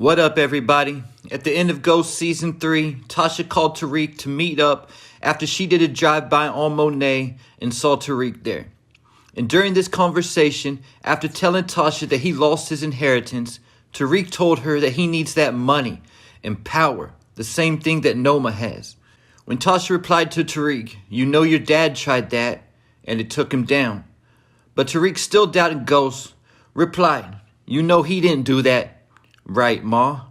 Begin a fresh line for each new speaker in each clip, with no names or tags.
What up, everybody? At the end of Ghost Season 3, Tasha called Tariq to meet up after she did a drive-by on Monet and saw Tariq there. And during this conversation, after telling Tasha that he lost his inheritance, Tariq told her that he needs that money and power, the same thing that Noma has. When Tasha replied to Tariq, "You know your dad tried that, and it took him down." But Tariq, still doubting Ghost, replied, "You know he didn't do that. Right, Ma?"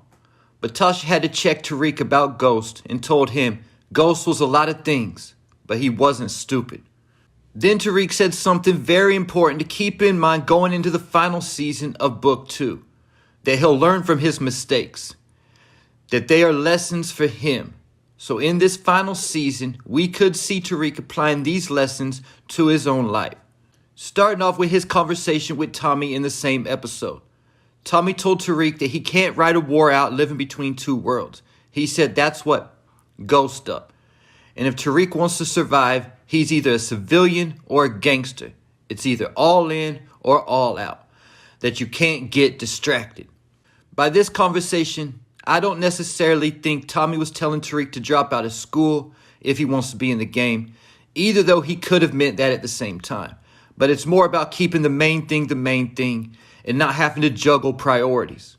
But Tasha had to check Tariq about Ghost and told him Ghost was a lot of things, but he wasn't stupid. Then Tariq said something very important to keep in mind going into the final season of Book 2. That he'll learn from his mistakes. That they are lessons for him. So in this final season, we could see Tariq applying these lessons to his own life. Starting off with his conversation with Tommy in the same episode. Tommy told Tariq that he can't ride a war out living between two worlds. He said that's what Ghost up. And if Tariq wants to survive, he's either a civilian or a gangster. It's either all in or all out. That you can't get distracted. By this conversation, I don't necessarily think Tommy was telling Tariq to drop out of school if he wants to be in the game, either though he could have meant that at the same time. But it's more about keeping the main thing, and not having to juggle priorities.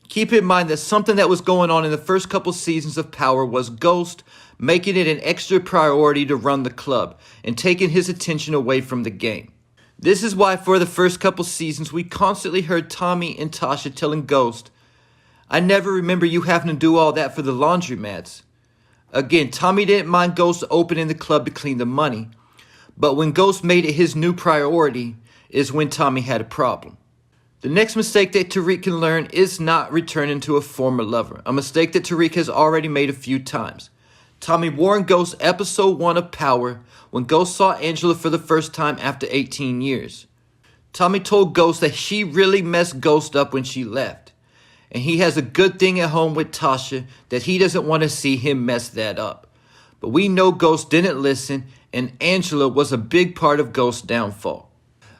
Keep in mind that something that was going on in the first couple seasons of Power was Ghost making it an extra priority to run the club and taking his attention away from the game. This is why for the first couple seasons we constantly heard Tommy and Tasha telling Ghost, "I never remember you having to do all that for the laundromats." Again, Tommy didn't mind Ghost opening the club to clean the money, but when Ghost made it his new priority is when Tommy had a problem. The next mistake that Tariq can learn is not returning to a former lover, a mistake that Tariq has already made a few times. Tommy warned Ghost episode 1 of Power when Ghost saw Angela for the first time after 18 years. Tommy told Ghost that she really messed Ghost up when she left, and he has a good thing at home with Tasha that he doesn't want to see him mess that up. But we know Ghost didn't listen, and Angela was a big part of Ghost's downfall.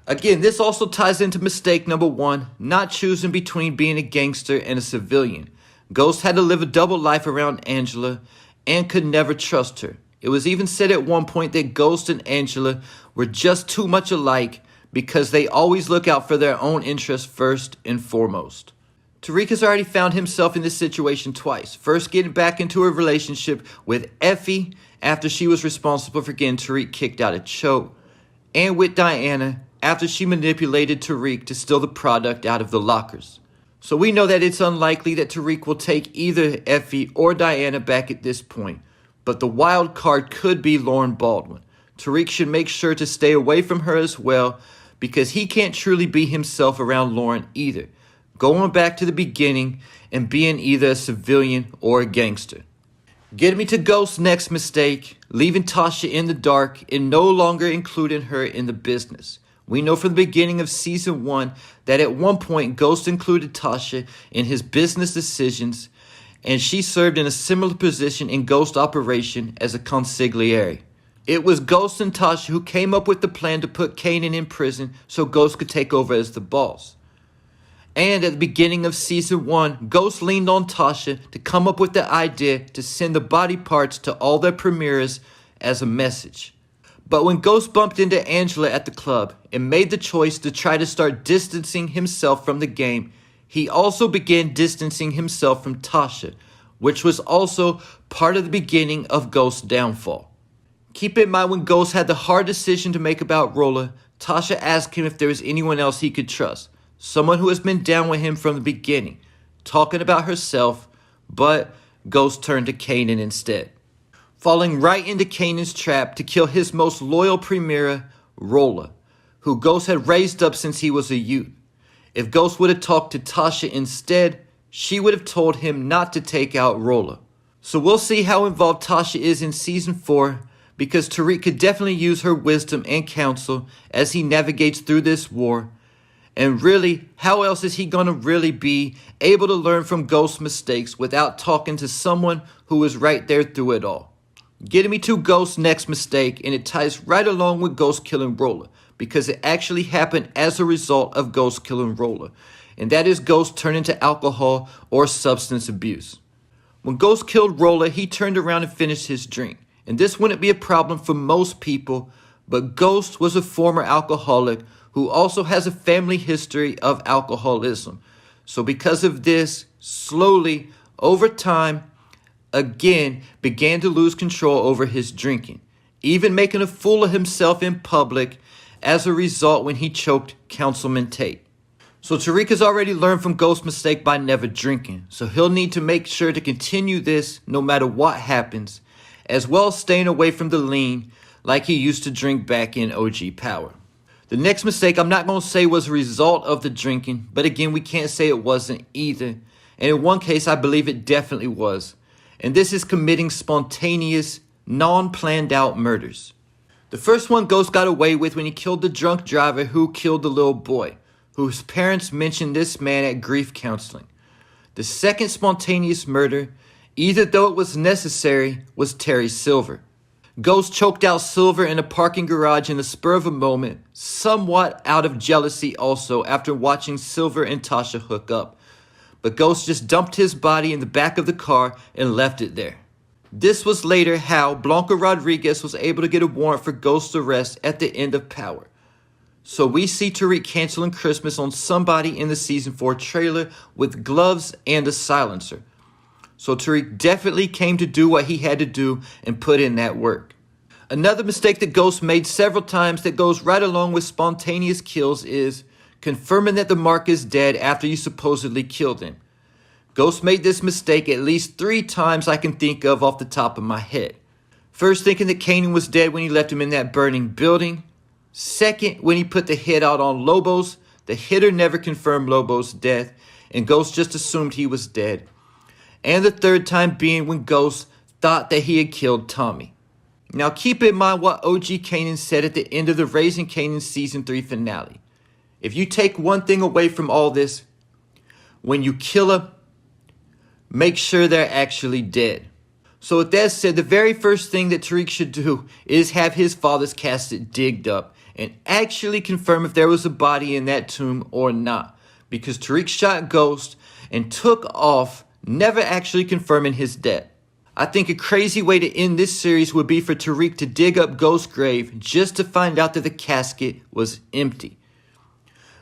Again, this also ties into mistake number 1, not choosing between being a gangster and a civilian. Ghost had to live a double life around Angela and could never trust her. It was even said at one point that Ghost and Angela were just too much alike because they always look out for their own interests first and foremost. Tariq has already found himself in this situation twice. First, getting back into a relationship with Effie after she was responsible for getting Tariq kicked out of Choke, and with Diana after she manipulated Tariq to steal the product out of the lockers. So we know that it's unlikely that Tariq will take either Effie or Diana back at this point, but the wild card could be Lauren Baldwin. Tariq should make sure to stay away from her as well because he can't truly be himself around Lauren either, going back to the beginning and being either a civilian or a gangster. Getting me to Ghost's next mistake, leaving Tasha in the dark and no longer including her in the business. We know from the beginning of Season 1 that at one point Ghost included Tasha in his business decisions, and she served in a similar position in Ghost operation as a consigliere. It was Ghost and Tasha who came up with the plan to put Kanan in prison so Ghost could take over as the boss. And at the beginning of Season 1, Ghost leaned on Tasha to come up with the idea to send the body parts to all their premieres as a message. But when Ghost bumped into Angela at the club and made the choice to try to start distancing himself from the game, he also began distancing himself from Tasha, which was also part of the beginning of Ghost's downfall. Keep in mind when Ghost had the hard decision to make about Rolla, Tasha asked him if there was anyone else he could trust, someone who has been down with him from the beginning, talking about herself, but Ghost turned to Kanan instead, falling right into Kanan's trap to kill his most loyal premiere, Rolla, who Ghost had raised up since he was a youth. If Ghost would have talked to Tasha instead, she would have told him not to take out Rolla. So we'll see how involved Tasha is in Season 4, because Tariq could definitely use her wisdom and counsel as he navigates through this war. And really, how else is he going to really be able to learn from Ghost's mistakes without talking to someone who is right there through it all? Getting me to Ghost's next mistake, and it ties right along with Ghost killing Rolla, because it actually happened as a result of Ghost killing Rolla. and that is Ghost turning to alcohol or substance abuse. When Ghost killed Rolla, he turned around and finished his drink, and this wouldn't be a problem for most people, but Ghost was a former alcoholic who also has a family history of alcoholism. So because of this, slowly, over time, again began to lose control over his drinking, even making a fool of himself in public as a result when he choked Councilman Tate. So Tariq has already learned from Ghost's mistake by never drinking, so he'll need to make sure to continue this no matter what happens, as well as staying away from the lean like he used to drink back in OG Power. The next mistake I'm not going to say was a result of the drinking, but again we can't say it wasn't either, and in one case I believe it definitely was, and this is committing spontaneous, non-planned out murders. The first one Ghost got away with when he killed the drunk driver who killed the little boy, whose parents mentioned this man at grief counseling. The second spontaneous murder, either though it was necessary, was Terry Silver. Ghost choked out Silver in a parking garage in the spur of a moment, somewhat out of jealousy also after watching Silver and Tasha hook up. But Ghost just dumped his body in the back of the car and left it there. This was later how Blanca Rodriguez was able to get a warrant for Ghost's arrest at the end of Power. So we see Tariq canceling Christmas on somebody in the season 4 trailer with gloves and a silencer. So Tariq definitely came to do what he had to do and put in that work. Another mistake that Ghost made several times that goes right along with spontaneous kills is confirming that the mark is dead after you supposedly killed him. Ghost made this mistake at least 3 times I can think of off the top of my head. First, thinking that Kanan was dead when he left him in that burning building. Second, when he put the hit out on Lobos, the hitter never confirmed Lobos' death, and Ghost just assumed he was dead. And the third time being when Ghost thought that he had killed Tommy. Now keep in mind what OG Kanan said at the end of the Raising Kanan Season 3 finale. If you take one thing away from all this, when you kill a make sure they're actually dead. So with that said, the very first thing that Tariq should do is have his father's casket digged up and actually confirm if there was a body in that tomb or not. Because Tariq shot Ghost and took off, never actually confirming his death. I think a crazy way to end this series would be for Tariq to dig up Ghost's grave just to find out that the casket was empty.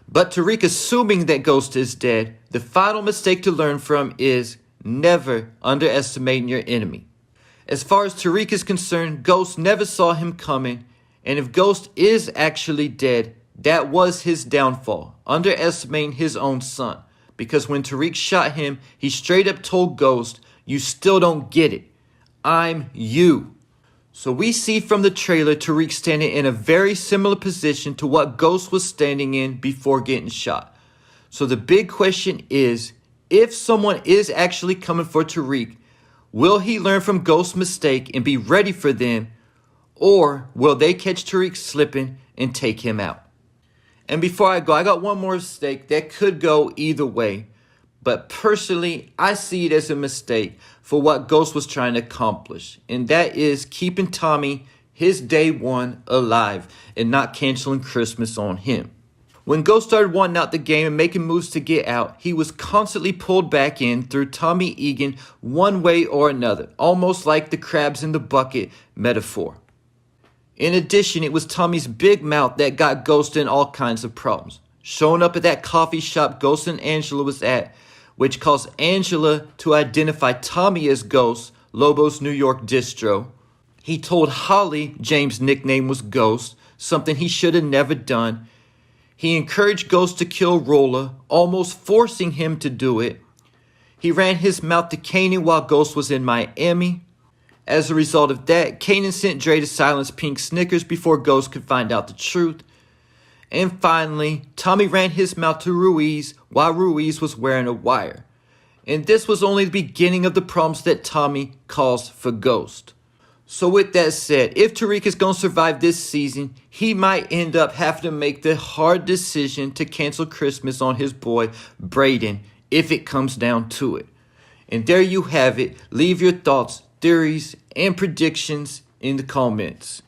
But Tariq assuming that Ghost is dead, the final mistake to learn from is never underestimating your enemy. As far as Tariq is concerned, Ghost never saw him coming, and if Ghost is actually dead, that was his downfall, underestimating his own son. Because when Tariq shot him, he straight up told Ghost, "You still don't get it. I'm you." So we see from the trailer Tariq standing in a very similar position to what Ghost was standing in before getting shot. So the big question is, if someone is actually coming for Tariq, will he learn from Ghost's mistake and be ready for them, or will they catch Tariq slipping and take him out? And before I go, I got one more mistake that could go either way, but personally, I see it as a mistake for what Ghost was trying to accomplish, and that is keeping Tommy, his day one, alive and not canceling Christmas on him. When Ghost started wanting out the game and making moves to get out, he was constantly pulled back in through Tommy Egan one way or another, almost like the crabs in the bucket metaphor. In addition, it was Tommy's big mouth that got Ghost in all kinds of problems. Showing up at that coffee shop Ghost and Angela was at, which caused Angela to identify Tommy as Ghost, Lobo's New York distro. He told Holly James' nickname was Ghost, something he should have never done. He encouraged Ghost to kill Rolla, almost forcing him to do it. He ran his mouth to Kanan while Ghost was in Miami. As a result of that, Kanan sent Dre to silence Pink Snickers before Ghost could find out the truth. And finally, Tommy ran his mouth to Ruiz while Ruiz was wearing a wire. And this was only the beginning of the problems that Tommy caused for Ghost. So with that said, if Tariq is going to survive this season, he might end up having to make the hard decision to cancel Christmas on his boy Brayden if it comes down to it. And there you have it. Leave your thoughts, theories, and predictions in the comments.